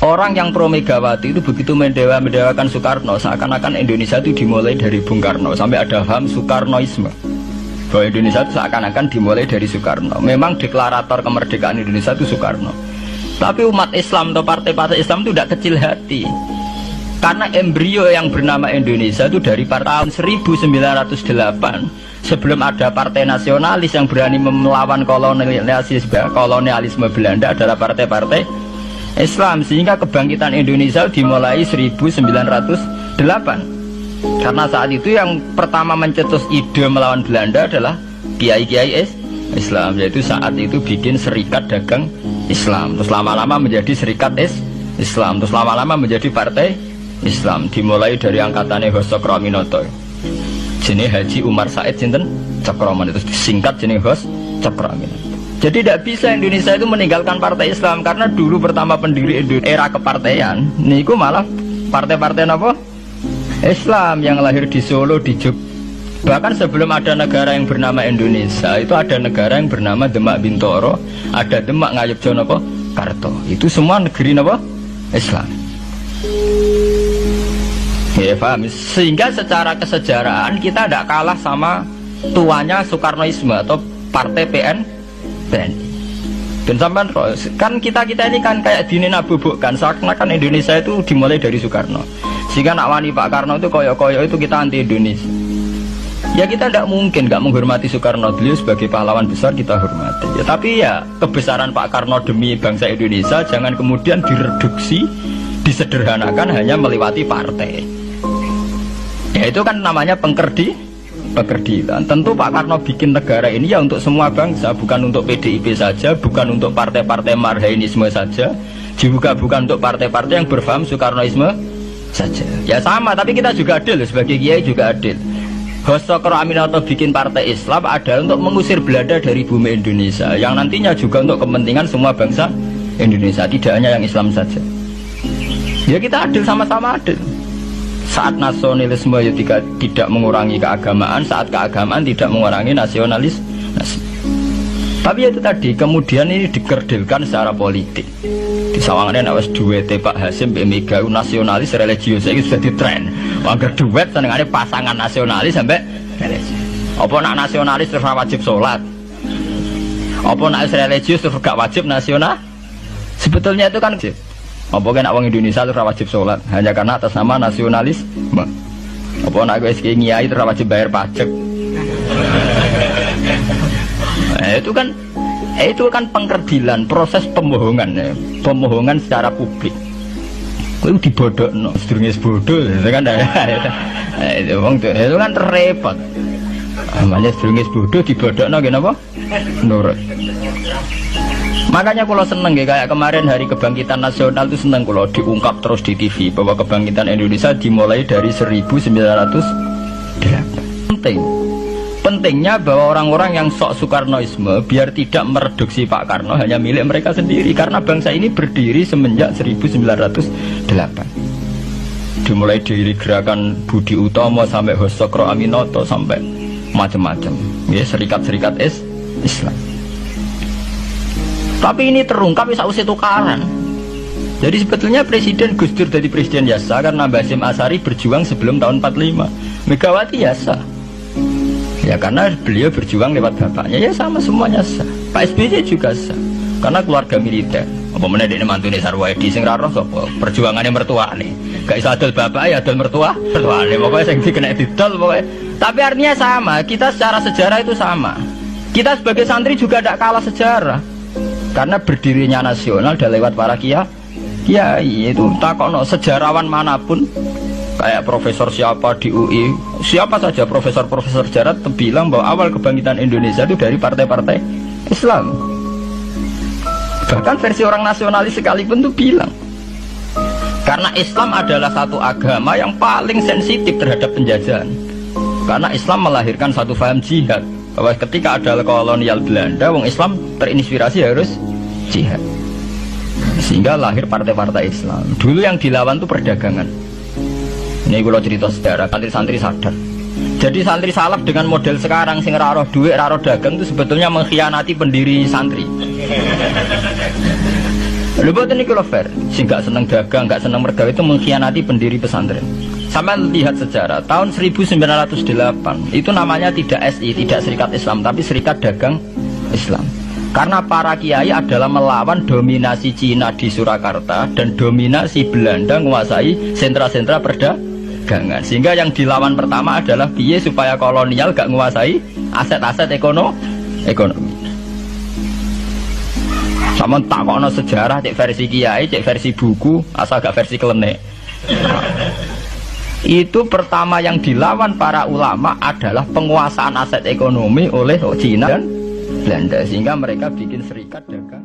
Orang yang pro Megawati itu begitu mendewakan Soekarno, seakan-akan Indonesia itu dimulai dari Bung Karno, sampai ada ham Soekarnoisme bahwa Indonesia itu seakan-akan dimulai dari Soekarno. Memang deklarator kemerdekaan Indonesia itu Soekarno, tapi umat Islam atau partai-partai Islam itu tidak kecil hati, karena embrio yang bernama Indonesia itu dari tahun 1908, sebelum ada partai nasionalis yang berani melawan kolonialisme Belanda, adalah partai-partai Islam. Sehingga kebangkitan Indonesia dimulai 1908, karena saat itu yang pertama mencetus ide melawan Belanda adalah kiai-kiai Islam, yaitu saat itu bikin serikat dagang Islam, terus lama-lama menjadi serikat Islam, terus lama-lama menjadi partai Islam. Dimulai dari angkatannya Hos Cokroaminoto, jenis Haji Umar Said Sinten Cokroaminoto, itu disingkat jenis Hos Cokroaminoto. Jadi tidak bisa Indonesia itu meninggalkan partai Islam, karena dulu pertama pendiri era kepartaian niku malah partai-partai apa? Islam yang lahir di Solo, di Jogja. Bahkan sebelum ada negara yang bernama Indonesia, itu ada negara yang bernama Demak Bintoro, ada Demak Ngayogyakarta apa? Karto. Itu semua negeri apa? Islam. Ya paham. Sehingga secara kesejarahan kita tidak kalah sama tuanya Soekarnoisme atau partai PNI. Dan sampai kan kita ini kan kayak dinabubukkan seakan-akan Indonesia itu dimulai dari Soekarno, sehingga nak wani Pak Karno itu koyok-koyok itu kita anti Indonesia. Ya kita tidak mungkin nggak menghormati Soekarno, beliau sebagai pahlawan besar kita hormati ya, tapi ya kebesaran Pak Karno demi bangsa Indonesia jangan kemudian direduksi, disederhanakan hanya melewati partai. Ya itu kan namanya pekerdilan. Tentu Pak Karno bikin negara ini ya untuk semua bangsa, bukan untuk PDIP saja, bukan untuk partai-partai marhainisme saja, juga bukan untuk partai-partai yang berfaham Soekarnoisme saja. Ya sama, tapi kita juga adil, sebagai kiai juga adil. Hos Cokroaminoto bikin partai Islam adalah untuk mengusir Belanda dari bumi Indonesia, yang nantinya juga untuk kepentingan semua bangsa Indonesia, tidak hanya yang Islam saja. Ya kita adil, sama-sama adil. Saat nasionalisme ya tidak mengurangi keagamaan, saat keagamaan tidak mengurangi nasionalis. Tapi itu tadi, kemudian ini dikerdilkan secara politik. Di sawangannya awas duet Pak Hasim Mega nasionalis religius itu sudah ditren. Angger duet senengannya pasangan nasionalis sampai religius. Apa nak nasionalis terus wajib sholat? Apa nak religius terus gak wajib nasional? Sebetulnya itu kan apa kan orang Indonesia itu wajib sholat hanya karena atas nama nasionalisme. Apa nak gue ngiyai itu wajib bayar pajak. Itu kan pengkerdilan, proses pembohongan ya. Pembohongan secara publik. Itu dibodokno, sedurunge bodoh itu kan. Itu kan repot. Namanya sedurunge bodoh dibodokno nggih napa? Nurut. Makanya kalau seneng ya, kayak kemarin hari kebangkitan nasional itu seneng kalau diungkap terus di TV bahwa kebangkitan Indonesia dimulai dari 1908. Pentingnya bahwa orang-orang yang sok Soekarnoisme biar tidak mereduksi Pak Karno hanya milik mereka sendiri, karena bangsa ini berdiri semenjak 1908. Dimulai dari gerakan Budi Utomo sampai Hos Cokroaminoto sampai macam-macam ya, serikat-serikat Islam. Tapi ini terungkap bisa usai tukaran. Jadi sebetulnya Presiden Gus Dur jadi presiden ya sah karena Basim Asari berjuang sebelum tahun 45. Megawati ya sah ya karena beliau berjuang lewat bapaknya, ya sama semuanya sah. Pak SBY juga sah karena keluarga militer. Apa meneh dekne mantune Sarwaedi sing ra roh sapa perjuangannya mertuane. Gak iso adol bapak ya adol mertuane. Pokoknya sing dikena didol pokoknya. Tapi artinya sama, kita secara sejarah itu sama. Kita sebagai santri juga tidak kalah sejarah. Karena berdirinya nasional udah lewat para kiai itu. Takokno sejarawan manapun kayak profesor siapa di UI, siapa saja profesor sejarah bilang bahwa awal kebangkitan Indonesia itu dari partai-partai Islam. Bahkan versi orang nasionalis sekalipun tuh bilang karena Islam adalah satu agama yang paling sensitif terhadap penjajahan. Karena Islam melahirkan satu paham jihad, bahwa ketika ada kolonial Belanda, wong Islam terinspirasi harus jihad. Sehingga lahir partai-partai Islam. Dulu yang dilawan itu perdagangan. Ini kalau cerita sejarah, santri-santri sadar. Jadi santri salaf dengan model sekarang sing ra roh duit, ra roh dagang itu sebetulnya mengkhianati pendiri santri. Lho boten niku lho fair. Sing gak seneng dagang, gak seneng mergawe itu mengkhianati pendiri pesantren. Sampai lihat sejarah tahun 1908 itu namanya tidak SI, tidak Serikat Islam, tapi Serikat Dagang Islam. Karena para kiai adalah melawan dominasi Cina di Surakarta dan dominasi Belanda menguasai sentra-sentra perdagangan. Sehingga yang dilawan pertama adalah piye supaya kolonial gak menguasai aset-aset ekonomi. Sama takono sejarah cek versi kiai, cek versi buku, asal gak versi klenek. Itu pertama yang dilawan para ulama adalah penguasaan aset ekonomi oleh Cina dan Belanda, sehingga mereka bikin serikat dagang.